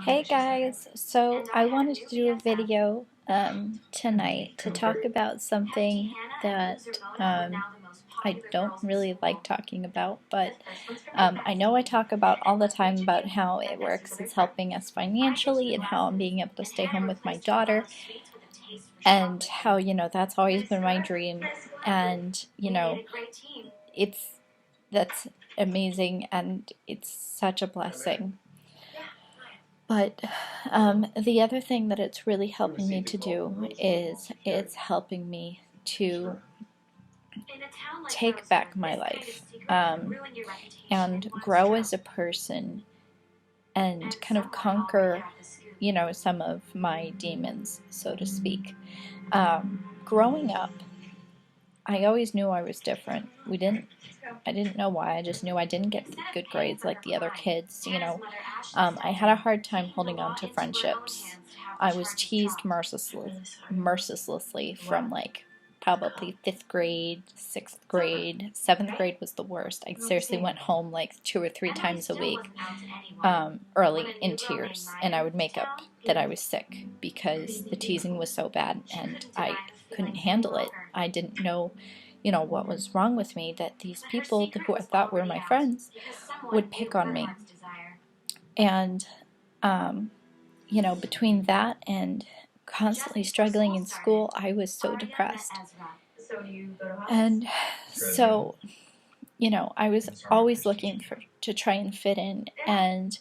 Hey guys, so I wanted to do a video tonight to talk about something that I don't really like talking about, but I know I talk about all the time about how ItWorks is helping us financially and how I'm being able to stay home with my daughter and how, that's always been my dream, and, it's that's amazing and it's such a blessing. But the other thing that it's really helping me to do is it's helping me to take back my life and grow as a person and kind of conquer, some of my demons, so to speak. Growing up, I always knew I was different. I didn't know why. I just knew I didn't get good grades like the other kids. I had a hard time holding on to friendships. I was teased mercilessly from probably 5th grade, 6th grade, 7th grade was the worst. I seriously went home 2 or 3 times a week, early in tears, and I would make up that I was sick because the teasing was so bad and I couldn't handle it. I didn't know, what was wrong with me, that these people who I thought were my friends would pick on me. And, between that and constantly struggling in school, I was so depressed. And so, I was always looking to try and fit in. And,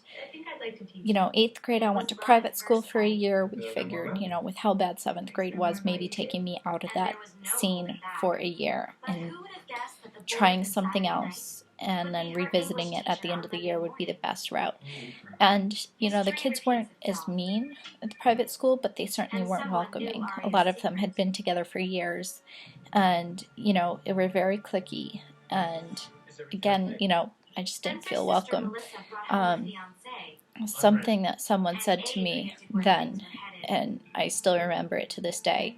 8th grade I went to private school for a year. We figured, with how bad 7th grade was, maybe taking me out of that scene for a year and trying something else and then revisiting it at the end of the year would be the best route. And, the kids weren't as mean at the private school, but they certainly weren't welcoming. A lot of them had been together for years and, they were very cliquey. And again, I just didn't feel welcome. Something that someone said to me then, and I still remember it to this day,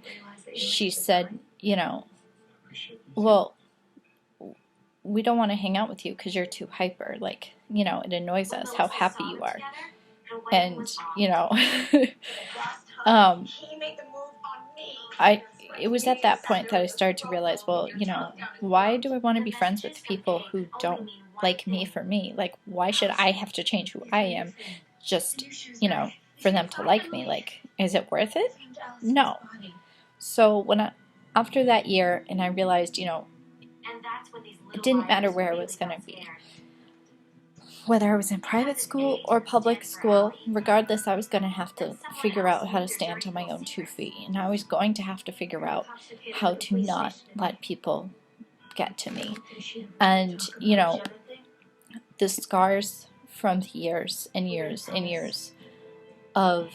she said, well, we don't want to hang out with you because you're too hyper. It annoys us how happy you are. And, it was at that point that I started to realize, well, why do I want to be friends with people who don't like me for me? Why should I have to change who I am just, for them to like me? Is it worth it? No. So after that year, and I realized, it didn't matter where I was going to be. Whether I was in private school or public school, regardless, I was going to have to figure out how to stand on my own 2 feet. And I was going to have to figure out how to not let people get to me. And, the scars from years and years and years of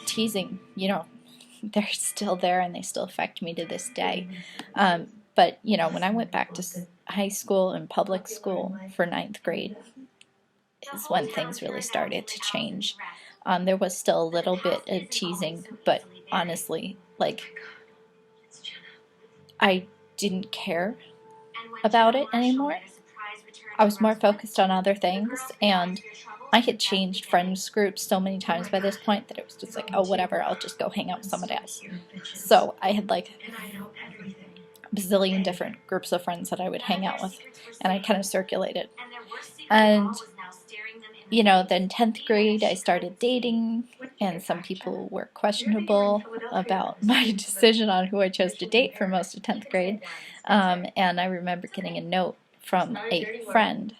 teasing, they're still there and they still affect me to this day. But, when I went back to high school and public school for 9th grade is when things really started to change. There was still a little bit of teasing, but honestly, I didn't care about it anymore. I was more focused on other things, and I had changed friends groups so many times by this point that it was just oh, whatever, I'll just go hang out with somebody else. So I had a bazillion different groups of friends that I would hang out with, and I kind of circulated. And, then 10th grade I started dating, and some people were questionable about my decision on who I chose to date for most of 10th grade. And I remember getting a note from a friend,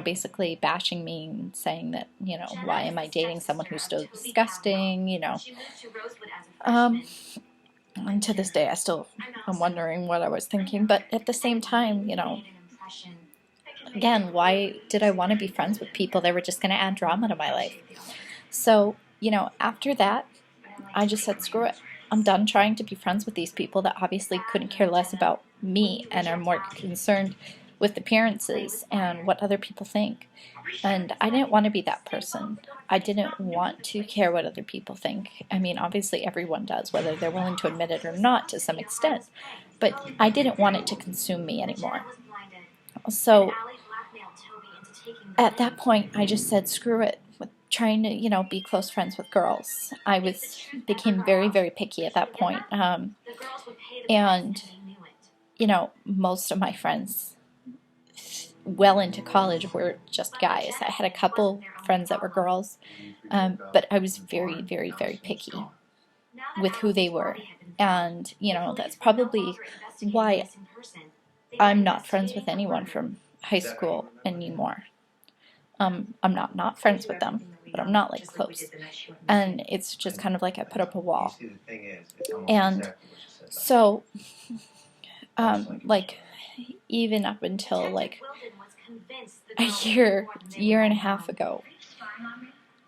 basically bashing me and saying that, why am I dating someone who's so disgusting, and to this day, I'm wondering what I was thinking. But at the same time, again, why did I want to be friends with people that were just going to add drama to my life? So, after that, I just said, screw it. I'm done trying to be friends with these people that obviously couldn't care less about me and are more concerned with appearances and what other people think. And I didn't want to be that person. I didn't want to care what other people think. I mean, obviously everyone does, whether they're willing to admit it or not to some extent. But I didn't want it to consume me anymore. So at that point, I just said, screw it with trying to, be close friends with girls. I became very, very picky at that point. And, most of my friends well into college were just guys. I had a couple friends that were girls, but I was very, very, very picky with who they were. And, that's probably why I'm not friends with anyone from high school anymore. I'm not friends with them, but I'm not like close. And it's just kind of like I put up a wall. And so, like, even up until like a year and a half ago,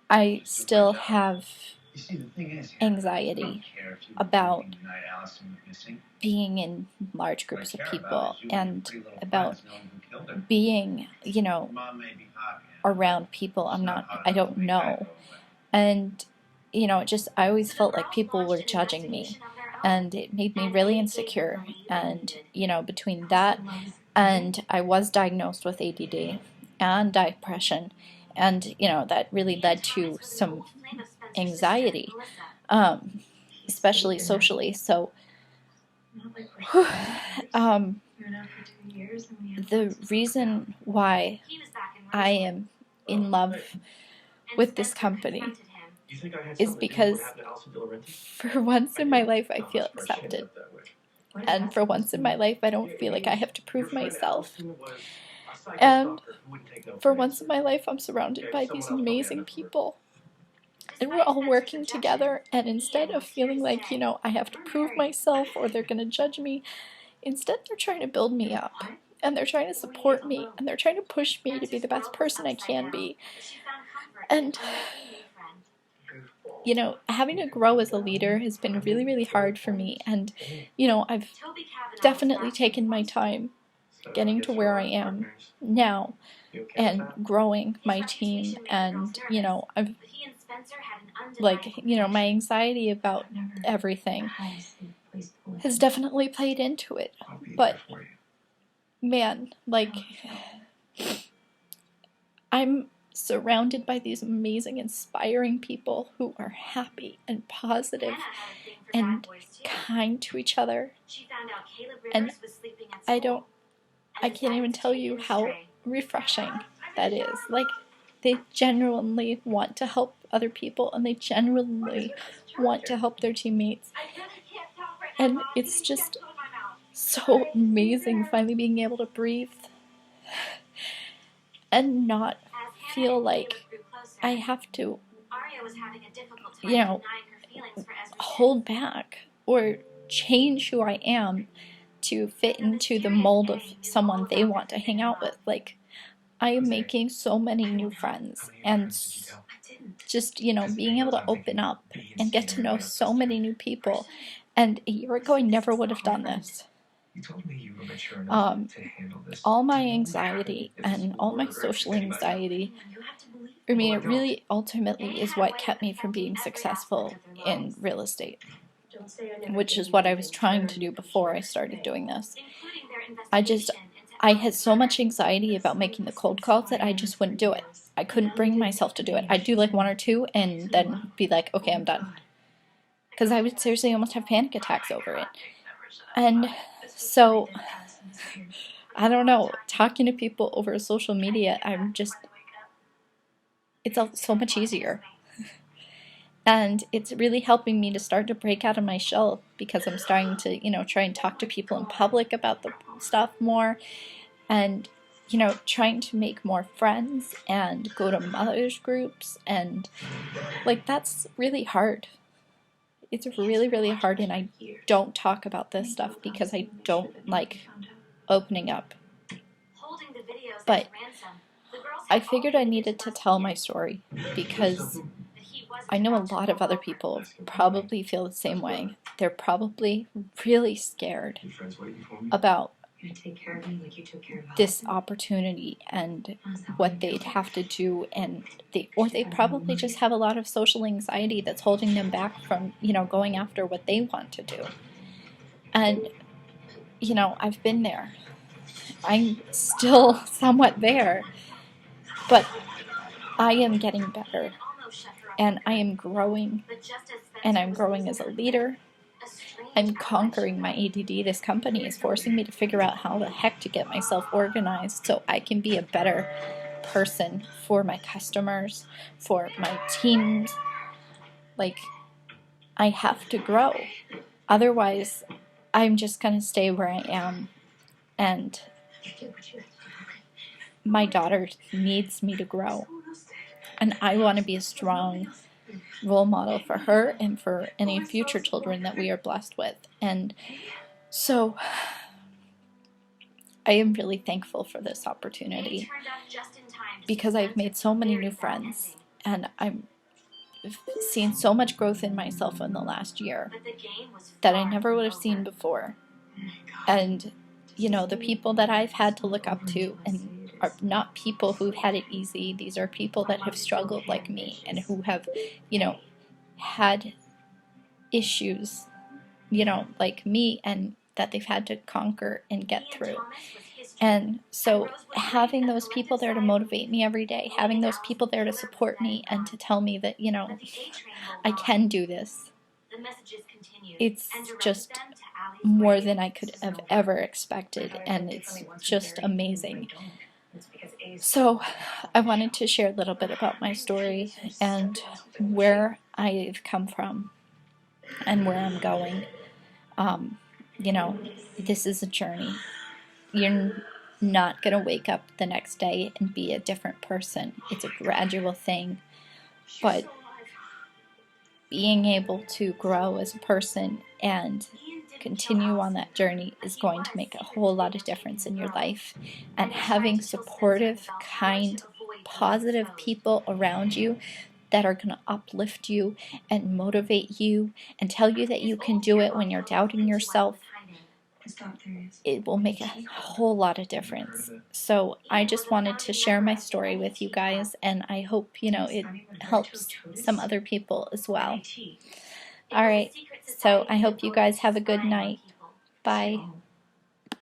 I still have anxiety about being in large groups of people and about being, around people I don't know. And, I always felt like people were judging me, and it made me really insecure. And, between that and I was diagnosed with ADD and depression, and, that really led to some anxiety, especially socially. So, the reason why I am in love with this company is because for once in my life I feel accepted. And for once in my life I don't feel like I have to prove myself. And for once in my life I'm surrounded by these amazing people. And we're all working together, and instead of feeling like, I have to prove myself or they're going to judge me, instead they're trying to build me up. And they're trying to support me, and they're trying to push me to be the best person I can be. And, having to grow as a leader has been really, really hard for me. And, I've definitely taken my time getting to where I am now and growing my team. And, I've, my anxiety about everything has definitely played into it. But, man, I'm surrounded by these amazing, inspiring people who are happy and positive and kind to each other. And I can't even tell you how refreshing that is. They genuinely want to help other people, and they genuinely want to help their teammates. And it's just so amazing finally being able to breathe and not feel like I have to, hold back or change who I am to fit into the mold of someone they want to hang out with. I am making so many new friends, and just, being able to open up and get to know so many new people. And a year ago, I never would have done this. All my anxiety and all my social anxiety, it really ultimately is what kept me from being successful in real estate, which is what I was trying to do before I started doing this. I had so much anxiety about making the cold calls that I just wouldn't do it. I couldn't bring myself to do it. I'd do like one or two and then be like, okay, I'm done. Because I would seriously almost have panic attacks over it. And so, I don't know, talking to people over social media, it's so much easier. And it's really helping me to start to break out of my shell, because I'm starting to, try and talk to people in public about the stuff more, and, trying to make more friends and go to mothers groups, and, that's really hard. It's really, really hard, and I don't talk about this stuff because I don't like opening up. But I figured I needed to tell my story, because I know a lot of other people probably feel the same way. They're probably really scared about this opportunity and what they'd have to do, and they probably just have a lot of social anxiety that's holding them back from, going after what they want to do. And, I've been there. I'm still somewhat there. But I am getting better, and I am growing, and I'm growing as a leader. I'm conquering my ADD. This company is forcing me to figure out how the heck to get myself organized so I can be a better person for my customers, for my teams. Like, I have to grow. Otherwise, I'm just going to stay where I am. And my daughter needs me to grow. And I want to be a strong role model for her and for any future children that we are blessed with. And so I am really thankful for this opportunity because I've made so many new friends, and I've seen so much growth in myself in the last year that I never would have seen before. And you know, the people that I've had to look up to and are not people who've had it easy. These are people that have struggled like me and who have, you know, had issues, you know, like me, and that they've had to conquer and get through. And so having those people there to motivate me every day, having those people there to support me and to tell me that, you know, I can do this, it's just more than I could have ever expected, and it's just amazing. So I wanted to share a little bit about my story and where I've come from and where I'm going. You know, this is a journey. You're not going to wake up the next day and be a different person. It's a gradual thing. But being able to grow as a person and continue on that journey is going to make a whole lot of difference in your life. And having supportive, kind, positive people around you that are going to uplift you and motivate you and tell you that you can do it when you're doubting yourself, it will make a whole lot of difference. So I just wanted to share my story with you guys, and I hope, you know, it helps some other people as well. All right, so I hope you guys have a good night. Bye.